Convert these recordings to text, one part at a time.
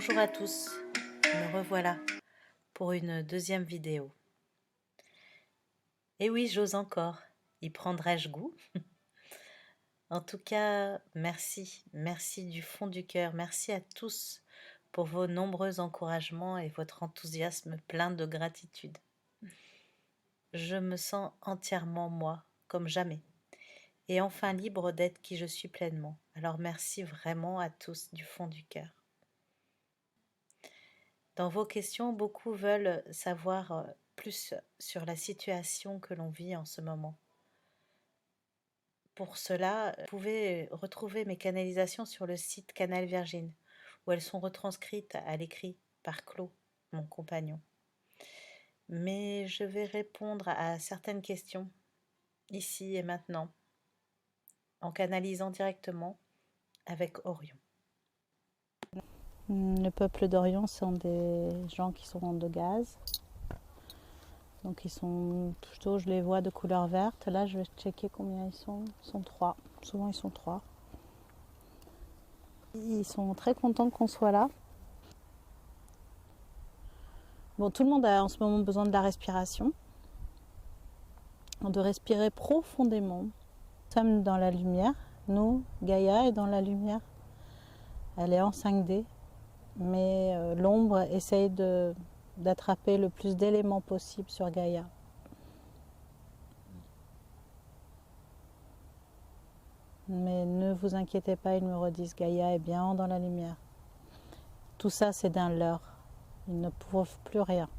Bonjour à tous, me revoilà pour une deuxième vidéo. Et oui, j'ose encore, y prendrai-je goût? En tout cas, merci du fond du cœur, merci à tous pour vos nombreux encouragements et votre enthousiasme plein de gratitude. Je me sens entièrement moi, comme jamais, et enfin libre d'être qui je suis pleinement. Alors merci vraiment à tous du fond du cœur. Dans vos questions, beaucoup veulent savoir plus sur la situation que l'on vit en ce moment. Pour cela, vous pouvez retrouver mes canalisations sur le site Canal Virgin, où elles sont retranscrites à l'écrit par Claude, mon compagnon. Mais je vais répondre à certaines questions, ici et maintenant, en canalisant directement avec Orion. Le peuple d'Orion sont des gens qui sont de gaz. Donc ils sont plutôt, je les vois de couleur verte. Là, je vais checker combien ils sont. Ils sont 3. Souvent, ils sont 3. Ils sont très contents qu'on soit là. Bon, tout le monde a en ce moment besoin de la respiration. De respirer profondément. Nous sommes dans la lumière. Nous, Gaïa est dans la lumière. Elle est en 5D. Mais l'ombre essaye d'attraper le plus d'éléments possible sur Gaïa. Mais ne vous inquiétez pas, ils me redisent, Gaïa est bien dans la lumière. Tout ça, c'est d'un leurre. Ils ne peuvent plus rien.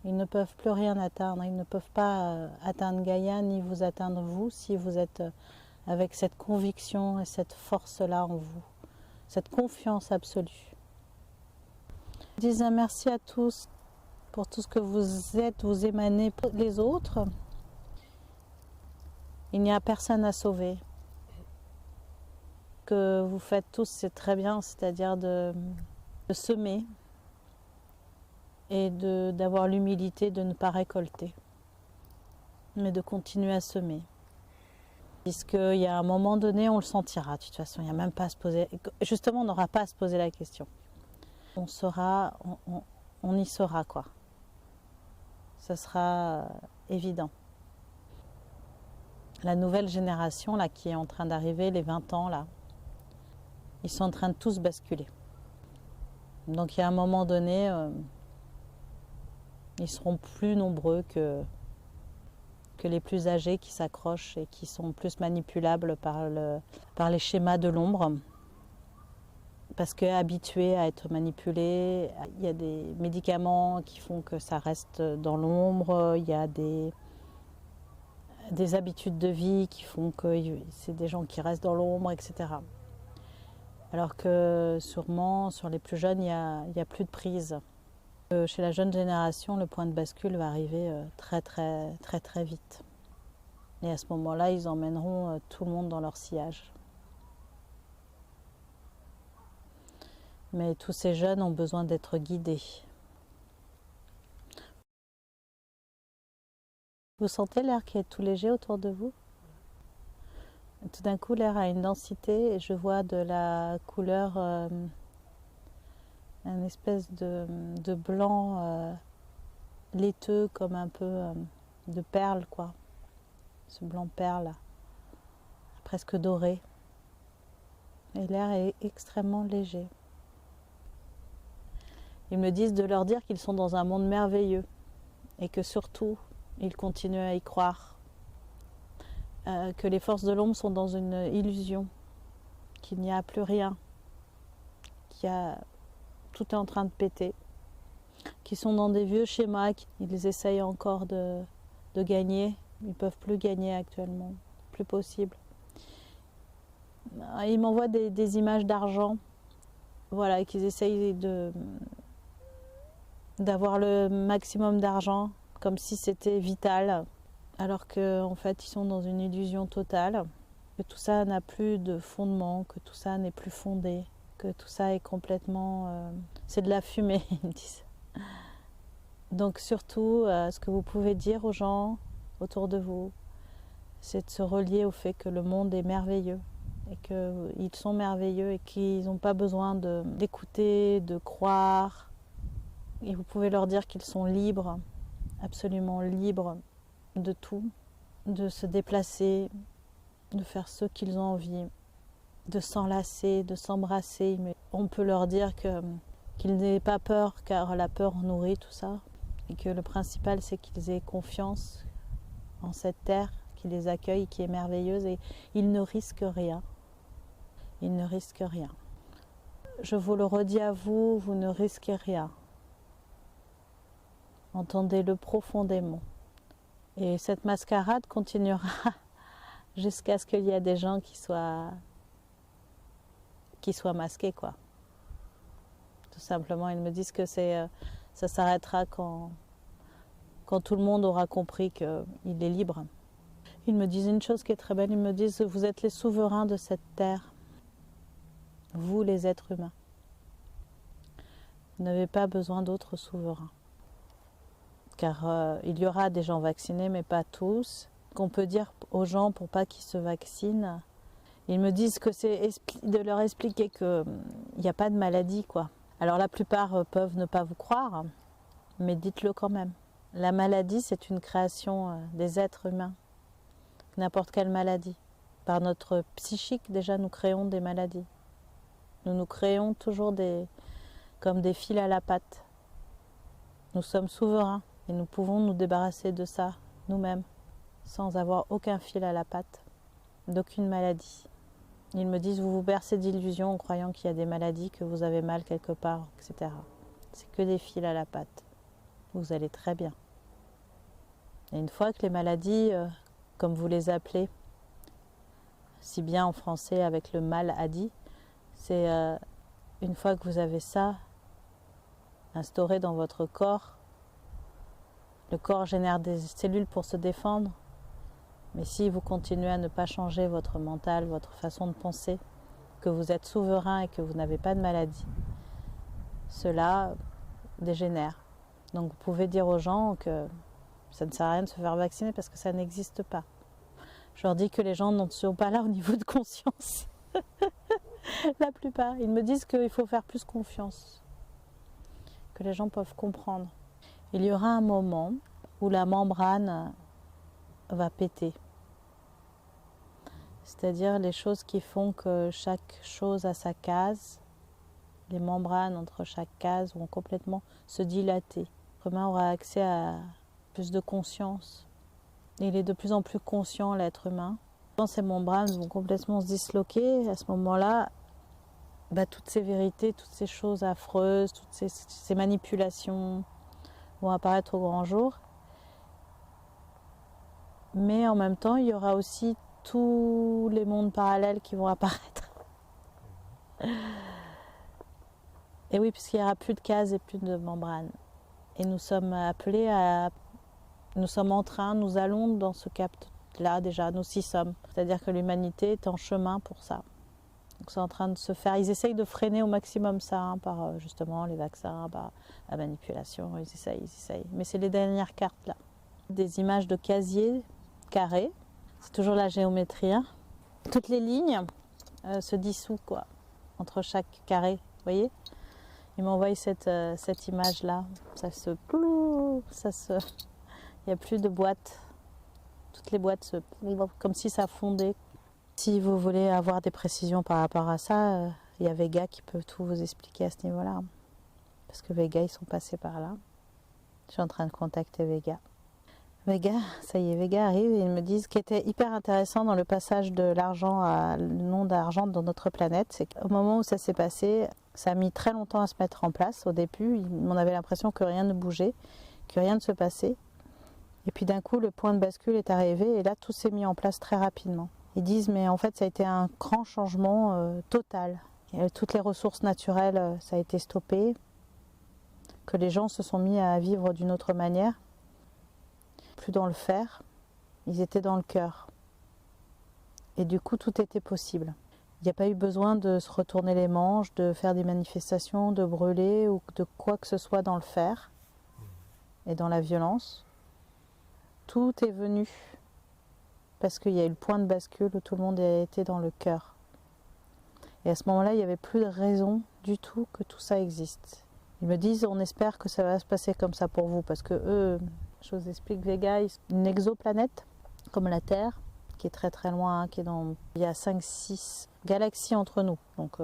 Ils ne peuvent plus rien atteindre. Ils ne peuvent pas atteindre Gaïa, ni vous atteindre vous, si vous êtes avec cette conviction et cette force-là en vous. Cette confiance absolue. Je dis un merci à tous pour tout ce que vous êtes, vous émanez pour les autres. Il n'y a personne à sauver. Que vous faites tous, c'est très bien, c'est-à-dire de semer et d'avoir l'humilité de ne pas récolter, mais de continuer à semer. Puisqu'il y a un moment donné, on le sentira, de toute façon, il n'y a même pas à se poser, justement, on n'aura pas à se poser la question. On saura, on y sera, quoi. Ce sera évident. La nouvelle génération, là, qui est en train d'arriver, les 20 ans, là, ils sont en train de tous basculer. Donc, il y a un moment donné, ils seront plus nombreux que les plus âgés qui s'accrochent et qui sont plus manipulables par les schémas de l'ombre. Parce qu'habitués à être manipulés, il y a des médicaments qui font que ça reste dans l'ombre, il y a des habitudes de vie qui font que c'est des gens qui restent dans l'ombre, etc. Alors que sûrement, sur les plus jeunes, il y a plus de prise. Chez la jeune génération, le point de bascule va arriver très vite. Et à ce moment-là, ils emmèneront tout le monde dans leur sillage. Mais tous ces jeunes ont besoin d'être guidés. Vous sentez l'air qui est tout léger autour de vous? Tout d'un coup, l'air a une densité et je vois de la couleur, une espèce de blanc laiteux, comme un peu de perle, quoi. Ce blanc perle, presque doré. Et l'air est extrêmement léger. Ils me disent de leur dire qu'ils sont dans un monde merveilleux et que surtout, ils continuent à y croire. Que les forces de l'ombre sont dans une illusion, qu'il n'y a plus rien, tout est en train de péter, qu'ils sont dans des vieux schémas, qu'ils essayent encore de gagner, ils ne peuvent plus gagner actuellement, plus possible. Ils m'envoient des images d'argent, voilà, qu'ils essayent d'avoir le maximum d'argent, comme si c'était vital, alors qu'en fait ils sont dans une illusion totale, que tout ça n'a plus de fondement, que tout ça n'est plus fondé, que tout ça est complètement... c'est de la fumée, ils me disent. Donc surtout, ce que vous pouvez dire aux gens autour de vous, c'est de se relier au fait que le monde est merveilleux et qu'ils sont merveilleux et qu'ils n'ont pas besoin d'écouter, de croire. Et vous pouvez leur dire qu'ils sont libres, absolument libres de tout, de se déplacer, de faire ce qu'ils ont envie, de s'enlacer, de s'embrasser. Mais on peut leur dire qu'ils n'aient pas peur, car la peur nourrit tout ça. Et que le principal, c'est qu'ils aient confiance en cette terre qui les accueille, qui est merveilleuse, et ils ne risquent rien. Ils ne risquent rien. Je vous le redis à vous, vous ne risquez rien. Entendez-le profondément. Et cette mascarade continuera jusqu'à ce qu'il y ait des gens qui soient masqués, quoi. Tout simplement, ils me disent que ça s'arrêtera quand tout le monde aura compris qu'il est libre. Ils me disent une chose qui est très belle, ils me disent: vous êtes les souverains de cette terre, vous les êtres humains. Vous n'avez pas besoin d'autres souverains. Car il y aura des gens vaccinés, mais pas tous. Qu'on peut dire aux gens pour pas qu'ils se vaccinent, ils me disent que c'est de leur expliquer qu'il n'y a pas de maladie, quoi. Alors la plupart peuvent ne pas vous croire, mais dites-le quand même. La maladie, c'est une création des êtres humains. N'importe quelle maladie. Par notre psychique, déjà, nous créons des maladies. Nous créons toujours comme des fils à la patte. Nous sommes souverains et nous pouvons nous débarrasser de ça nous-mêmes, sans avoir aucun fil à la patte, d'aucune maladie. Ils me disent: vous vous bercez d'illusions en croyant qu'il y a des maladies, que vous avez mal quelque part, etc. C'est que des fils à la patte. Vous allez très bien. Et une fois que les maladies, comme vous les appelez, si bien en français avec le maladie, c'est une fois que vous avez ça instauré dans votre corps, le corps génère des cellules pour se défendre. Mais si vous continuez à ne pas changer votre mental, votre façon de penser, que vous êtes souverain et que vous n'avez pas de maladie, cela dégénère. Donc vous pouvez dire aux gens que ça ne sert à rien de se faire vacciner parce que ça n'existe pas. Je leur dis que les gens n'en sont pas là au niveau de conscience. La plupart. Ils me disent qu'il faut faire plus confiance, que les gens peuvent comprendre. Il y aura un moment où la membrane va péter. C'est-à-dire les choses qui font que chaque chose a sa case, les membranes entre chaque case vont complètement se dilater. L'être humain aura accès à plus de conscience. Il est de plus en plus conscient, l'être humain. Quand ces membranes vont complètement se disloquer, à ce moment-là, toutes ces vérités, toutes ces choses affreuses, toutes ces manipulations vont apparaître au grand jour. Mais en même temps, il y aura aussi tous les mondes parallèles qui vont apparaître. Et oui, puisqu'il n'y aura plus de cases et plus de membranes. Et nous sommes appelés nous sommes en train, nous allons dans ce cap-là déjà, nous y sommes. C'est-à-dire que l'humanité est en chemin pour ça. Donc c'est en train de se faire. Ils essayent de freiner au maximum ça, par justement les vaccins, par la manipulation, ils essayent. Mais c'est les dernières cartes là. Des images de casiers carrés, c'est toujours la géométrie. Hein. Toutes les lignes se dissouent quoi, entre chaque carré, vous voyez. Ils m'envoient cette image-là, il n'y a plus de boîtes. Toutes les boîtes, comme si ça fondait. Si vous voulez avoir des précisions par rapport à ça, il y a Vega qui peut tout vous expliquer à ce niveau-là. Parce que Vega, ils sont passés par là. Je suis en train de contacter Vega. Vega, ça y est, Vega arrive et ils me disent ce qui était hyper intéressant dans le passage de l'argent à le nom d'argent dans notre planète, c'est qu'au moment où ça s'est passé, ça a mis très longtemps à se mettre en place. Au début, on avait l'impression que rien ne bougeait, que rien ne se passait. Et puis d'un coup, le point de bascule est arrivé et là, tout s'est mis en place très rapidement. Ils disent, mais en fait, ça a été un grand changement total. Et toutes les ressources naturelles, ça a été stoppé. Que les gens se sont mis à vivre d'une autre manière. Plus dans le faire, ils étaient dans le cœur. Et du coup, tout était possible. Il n'y a pas eu besoin de se retourner les manches, de faire des manifestations, de brûler ou de quoi que ce soit dans le faire et dans la violence. Tout est venu parce qu'il y a eu le point de bascule où tout le monde a été dans le cœur. Et à ce moment-là, il n'y avait plus de raison du tout que tout ça existe. Ils me disent, on espère que ça va se passer comme ça pour vous, parce que eux, je vous explique, Vega, une exoplanète comme la Terre, qui est très très loin, qui est dans... Il y a 5-6 galaxies entre nous, donc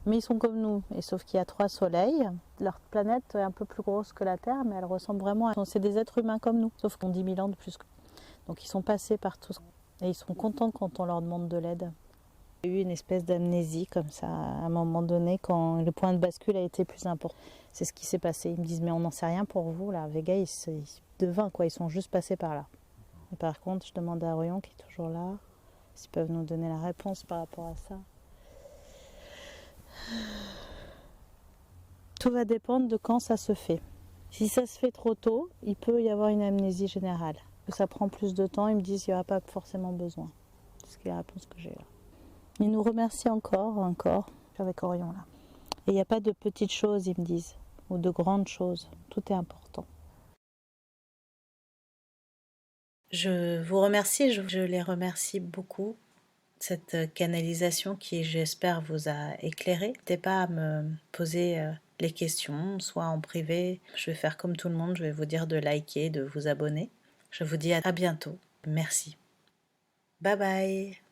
mais ils sont comme nous, et sauf qu'il y a 3 soleils. Leur planète est un peu plus grosse que la Terre, mais elle ressemble vraiment à... C'est des êtres humains comme nous, sauf qu'ils ont 10 000 ans de plus. Donc ils sont passés par tout, et ils sont contents quand on leur demande de l'aide. J'ai eu une espèce d'amnésie comme ça, à un moment donné, quand le point de bascule a été plus important. C'est ce qui s'est passé. Ils me disent, mais on n'en sait rien pour vous, là. Vega, ils devint, quoi. Ils sont juste passés par là. Et par contre, je demande à Orion, qui est toujours là, s'ils peuvent nous donner la réponse par rapport à ça. Tout va dépendre de quand ça se fait. Si ça se fait trop tôt, il peut y avoir une amnésie générale. Que ça prend plus de temps, ils me disent qu'il n'y aura pas forcément besoin. C'est la réponse que j'ai là. Ils nous remercient encore, avec Orion là. Et il n'y a pas de petites choses, ils me disent, ou de grandes choses. Tout est important. Je vous remercie, je les remercie beaucoup. Cette canalisation qui, j'espère, vous a éclairé. N'hésitez pas à me poser les questions, soit en privé. Je vais faire comme tout le monde, je vais vous dire de liker, de vous abonner. Je vous dis à bientôt. Merci. Bye bye.